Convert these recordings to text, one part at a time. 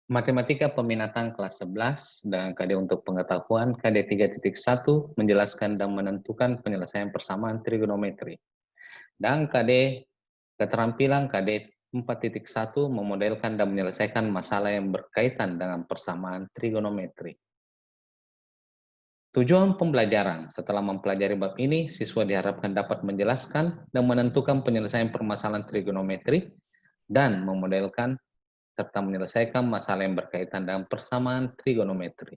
Matematika Peminatan kelas 11 dengan KD untuk pengetahuan KD 3.1 menjelaskan dan menentukan penyelesaian persamaan trigonometri. Dan KD keterampilan KD 4.1 memodelkan dan menyelesaikan masalah yang berkaitan dengan persamaan trigonometri. Tujuan pembelajaran: setelah mempelajari bab ini, siswa diharapkan dapat menjelaskan dan menentukan penyelesaian permasalahan trigonometri dan memodelkan serta menyelesaikan masalah yang berkaitan dengan persamaan trigonometri.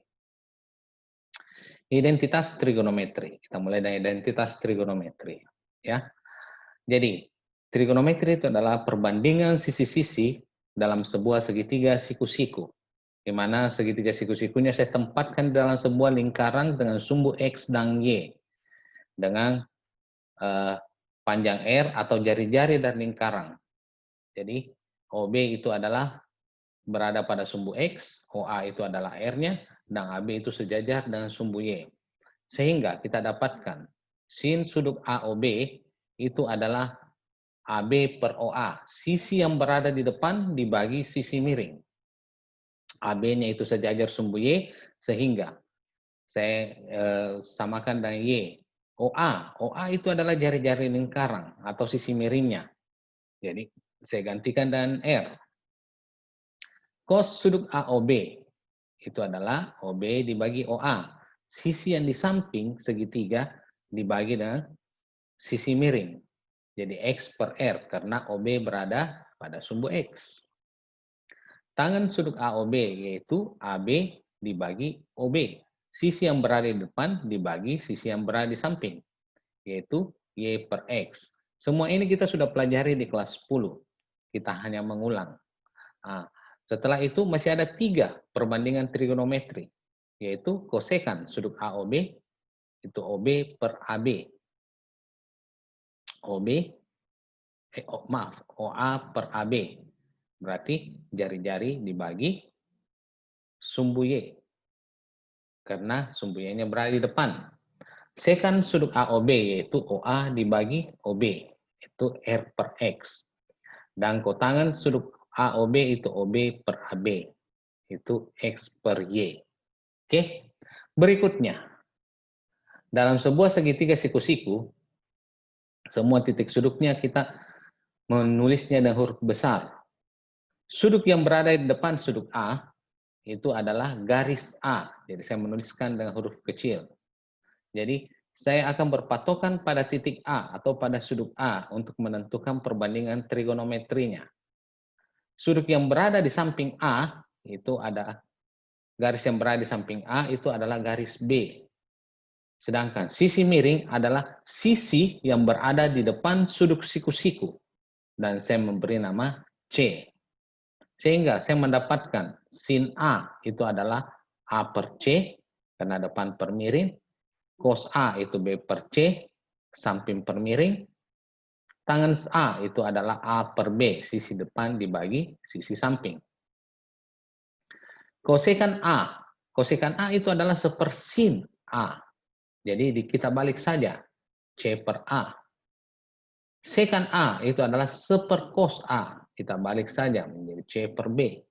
Identitas trigonometri. Kita mulai dari identitas trigonometri, ya. Jadi, trigonometri itu adalah perbandingan sisi-sisi dalam sebuah segitiga siku-siku, di mana segitiga siku-sikunya saya tempatkan dalam sebuah lingkaran dengan sumbu X dan Y, dengan panjang R atau jari-jari dan lingkaran. Jadi, OB itu adalah berada pada sumbu X, OA itu adalah R-nya, dan AB itu sejajar dengan sumbu Y. Sehingga kita dapatkan sin sudut AOB itu adalah AB per OA. Sisi yang berada di depan dibagi sisi miring. AB-nya itu sejajar sumbu Y, sehingga saya samakan dengan Y. OA itu adalah jari-jari lingkaran atau sisi miringnya. Jadi saya gantikan dengan R. Cos sudut AOB itu adalah OB dibagi OA. Sisi yang di samping segitiga dibagi dengan sisi miring. Jadi X per R karena OB berada pada sumbu X. Tangan sudut AOB yaitu AB dibagi OB. Sisi yang berada di depan dibagi sisi yang berada di samping, yaitu Y per X. Semua ini kita sudah pelajari di kelas 10. Kita hanya mengulang. Nah, setelah itu masih ada 3 perbandingan trigonometri, yaitu kosekan sudut AOB, itu OB per AB. OA per AB. Berarti jari-jari dibagi sumbu Y. Karena sumbu Y-nya berada di depan. Sekan sudut AOB yaitu OA dibagi OB. Itu R per X. Dan kotangan sudut AOB itu OB per AB. Itu X per Y. Oke. Berikutnya. Dalam sebuah segitiga siku-siku, semua titik sudutnya kita menulisnya dengan huruf besar. Sudut yang berada di depan sudut A itu adalah garis A. Jadi saya menuliskan dengan huruf kecil. Jadi saya akan berpatokan pada titik A atau pada sudut A untuk menentukan perbandingan trigonometrinya. Sudut yang berada di samping A itu ada garis yang berada di samping A itu adalah garis B. Sedangkan sisi miring adalah sisi yang berada di depan sudut siku-siku. Dan saya memberi nama C. Sehingga saya mendapatkan sin A itu adalah A per C, karena depan per miring. Cos A itu B per C, samping per miring. Tangen A itu adalah A per B, sisi depan dibagi sisi samping. Kosekan A. Kosekan A itu adalah sepersin A. Jadi kita balik saja, C per A. Sekan A itu adalah seperkos A. Kita balik saja menjadi C per B.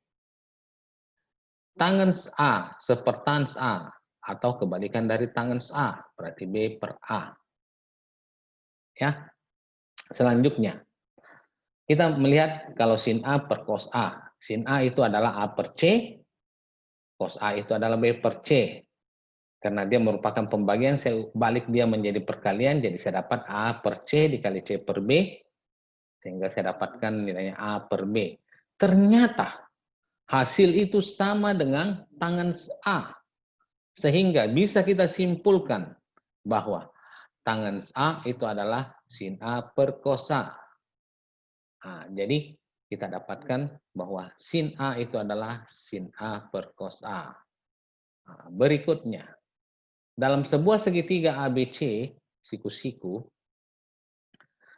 Tangens A, sepertans A. Atau kebalikan dari tangens A, berarti B per A. Ya. Selanjutnya, kita melihat kalau sin A per cos A. Sin A itu adalah A per C, cos A itu adalah B per C. Karena dia merupakan pembagian, saya balik dia menjadi perkalian, jadi saya dapat A per C dikali C per B, sehingga saya dapatkan nilainya A per B. Ternyata hasil itu sama dengan tangen A. Sehingga bisa kita simpulkan bahwa tangen A itu adalah sin A per cos A. Nah, jadi kita dapatkan bahwa sin A itu adalah sin A per cos A. Nah, berikutnya, dalam sebuah segitiga ABC, siku-siku,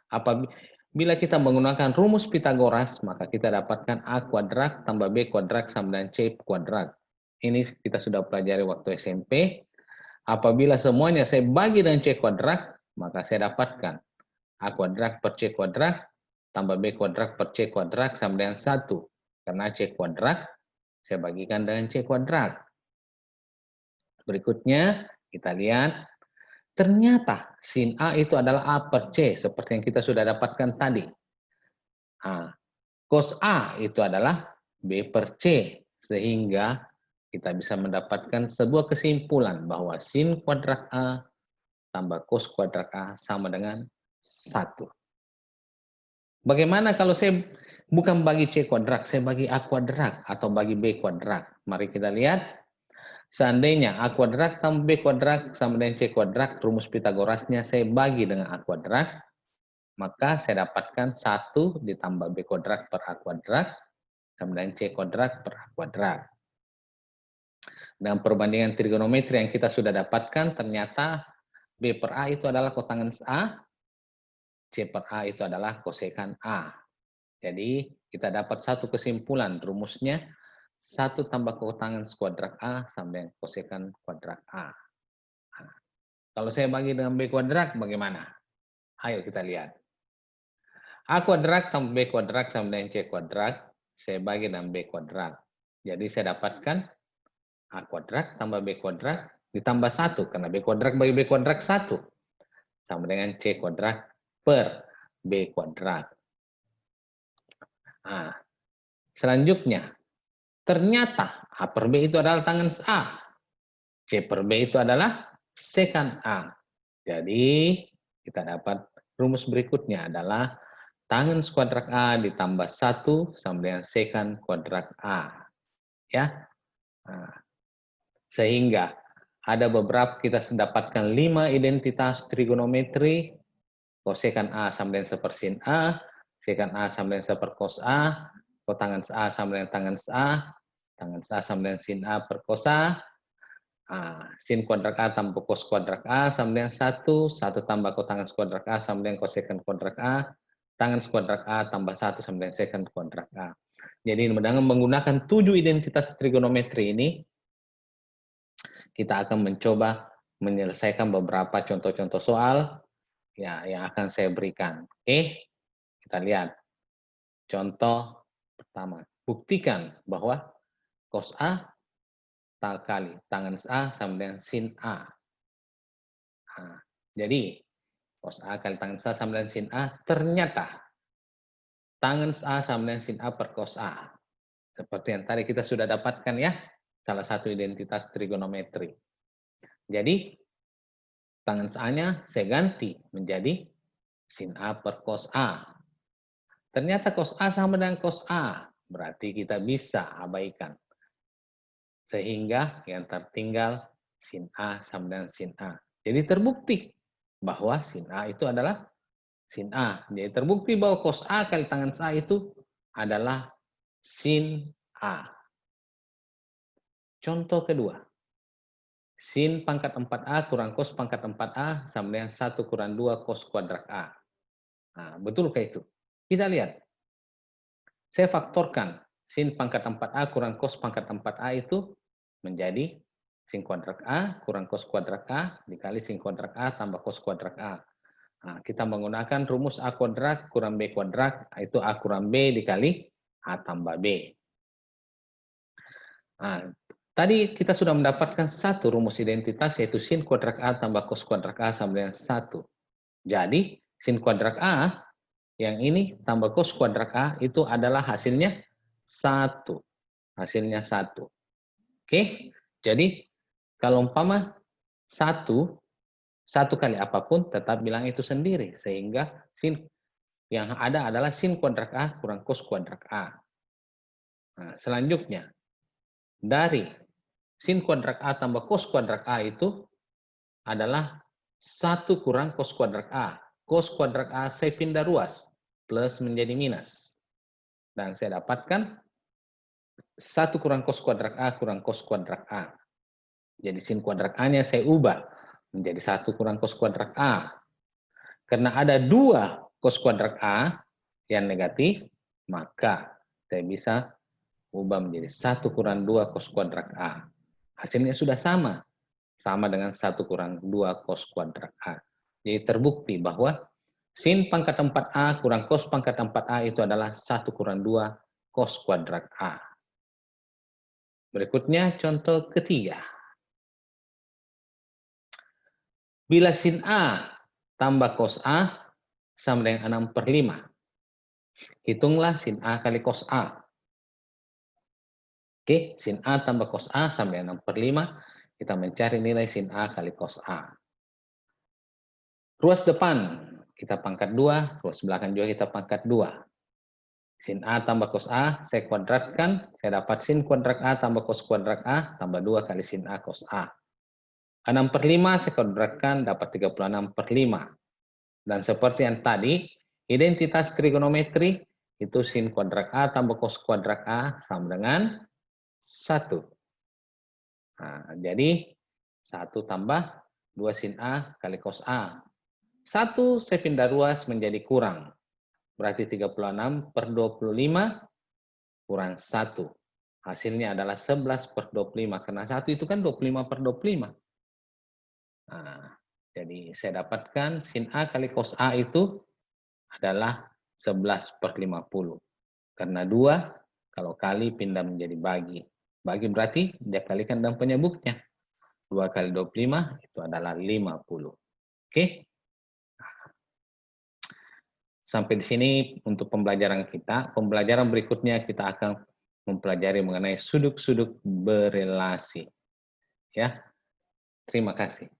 apabila kita menggunakan rumus Pitagoras, maka kita dapatkan A kuadrat tambah B kuadrat sama dengan C kuadrat. Ini kita sudah pelajari waktu SMP. Apabila semuanya saya bagi dengan C kuadrat, maka saya dapatkan A kuadrat per C kuadrat tambah B kuadrat per C kuadrat sama dengan 1. Karena C kuadrat, Saya bagikan dengan C kuadrat. Berikutnya, kita lihat. Ternyata sin A itu adalah A per C, seperti yang kita sudah dapatkan tadi. Nah, cos A itu adalah B per C, sehingga kita bisa mendapatkan sebuah kesimpulan bahwa sin kuadrat A tambah cos kuadrat A sama dengan 1. Bagaimana kalau saya bukan bagi C kuadrat, saya bagi A kuadrat atau bagi B kuadrat? Mari kita lihat. Seandainya A kuadrat tambah B kuadrat sama dengan C kuadrat, rumus Pitagorasnya saya bagi dengan A kuadrat, maka saya dapatkan 1 ditambah B kuadrat per A kuadrat sama dengan C kuadrat per A kuadrat. Dengan perbandingan trigonometri yang kita sudah dapatkan, ternyata B per A itu adalah kotangen A, C per A itu adalah kosekan A. Jadi kita dapat satu kesimpulan, rumusnya 1 tambah kotangen kuadrat A sama dengan kosekan kuadrat A. Nah, kalau saya bagi dengan B kuadrat bagaimana? Ayo kita lihat. A kuadrat tambah B kuadrat sama dengan C kuadrat, saya bagi dengan B kuadrat. Jadi saya dapatkan A kuadrat tambah B kuadrat ditambah 1, karena B kuadrat bagi B kuadrat 1. Sama dengan C kuadrat per B kuadrat. Nah, selanjutnya, ternyata A per B itu adalah tangen A. C per B itu adalah sekan A. Jadi, kita dapat rumus berikutnya adalah tangen kuadrat A ditambah 1 sama dengan sekan kuadrat A. Ya. Nah, sehingga ada beberapa kita dapatkan 5 identitas trigonometri, kosekan A sama dengan sepersin A, sekan A sama dengan seper cos A, kotangen A sama dengan tangen A, tangen A sama dengan sin A per cos A, sin kuadrat A tambah cos kuadrat A sama dengan 1, 1 tambah kotangen kuadrat A sama dengan kosekan kuadrat A, tangen kuadrat A tambah 1 sama dengan sekan kuadrat A. Jadi dengan menggunakan 7 identitas trigonometri ini, kita akan mencoba menyelesaikan beberapa contoh-contoh soal ya yang akan saya berikan. Oke, kita lihat. Contoh pertama, buktikan bahwa cos A tak kali tangen A sama dengan sin A. Nah, jadi cos A kali tangen A sama dengan sin A, ternyata tangen A sama dengan sin A per cos A. Seperti yang tadi kita sudah dapatkan ya, salah satu identitas trigonometri. Jadi tangen A-nya saya ganti menjadi sin A per cos A. Ternyata cos A sama dengan cos A, berarti kita bisa abaikan. Sehingga yang tertinggal sin A sama dengan sin A. Jadi terbukti bahwa sin A itu adalah sin A. Jadi terbukti bahwa cos A kali tangen A itu adalah sin A. Contoh kedua. Sin pangkat 4A kurang cos pangkat 4A sama dengan 1 kurang 2 cos kuadrat A. Nah, betulkah itu? Kita lihat. Saya faktorkan sin pangkat 4A kurang cos pangkat 4A itu menjadi sin kuadrat A kurang cos kuadrat A dikali sin kuadrat A tambah cos kuadrat A. Nah, kita menggunakan rumus A kuadrat kurang B kuadrat, itu A kurang B dikali A tambah B. Nah, tadi kita sudah mendapatkan satu rumus identitas, yaitu sin kuadrat A tambah cos kuadrat A sama dengan 1. Jadi, sin kuadrat A yang ini tambah cos kuadrat A itu adalah hasilnya 1. Hasilnya 1. Oke, jadi kalau umpama 1 kali apapun tetap bilang itu sendiri. Sehingga sin yang ada adalah sin kuadrat A kurang cos kuadrat A. Nah, selanjutnya, dari sin kuadrat A tambah cos kuadrat A itu adalah 1 kurang cos kuadrat A. Cos kuadrat A saya pindah ruas, plus menjadi minus. Dan saya dapatkan 1 kurang cos kuadrat A kurang cos kuadrat A. Jadi sin kuadrat A-nya saya ubah menjadi 1 kurang cos kuadrat A. Karena ada 2 cos kuadrat A yang negatif, maka saya bisa ubah menjadi 1 kurang 2 cos kuadrat A. Hasilnya sudah sama. Sama dengan 1 kurang 2 cos kuadrat A. Jadi terbukti bahwa sin pangkat 4A kurang cos pangkat 4A itu adalah 1 kurang 2 cos kuadrat A. Berikutnya contoh ketiga. Bila sin A tambah cos A sama dengan 6/5. Hitunglah sin A kali cos A. Oke, sin A tambah cos A sama dengan 6/5. Kita mencari nilai sin A kali cos A. Ruas depan kita pangkat 2, ruas belakang juga kita pangkat 2. Sin A tambah cos A, saya kuadratkan, saya dapat sin kuadrat A tambah cos kuadrat A, tambah 2 kali sin A cos A. 6/5 saya kuadratkan, dapat 36/5. Dan seperti yang tadi, identitas trigonometri itu sin kuadrat A tambah cos kuadrat A sama dengan 1. Nah, jadi 1 tambah 2 sin A kali cos A. 1 saya pindah ruas menjadi kurang. Berarti 36/25 kurang 1. Hasilnya adalah 11/25. Karena 1 itu kan 25/25. Nah, jadi saya dapatkan sin A kali cos A itu adalah 11/50. Karena 2, kalau kali pindah menjadi bagi. Bagi berarti dia kalikan dengan penyebutnya. 2 kali 25 itu adalah 50. Oke? Sampai di sini untuk pembelajaran kita. Pembelajaran berikutnya kita akan mempelajari mengenai sudut-sudut berelasi. Ya, terima kasih.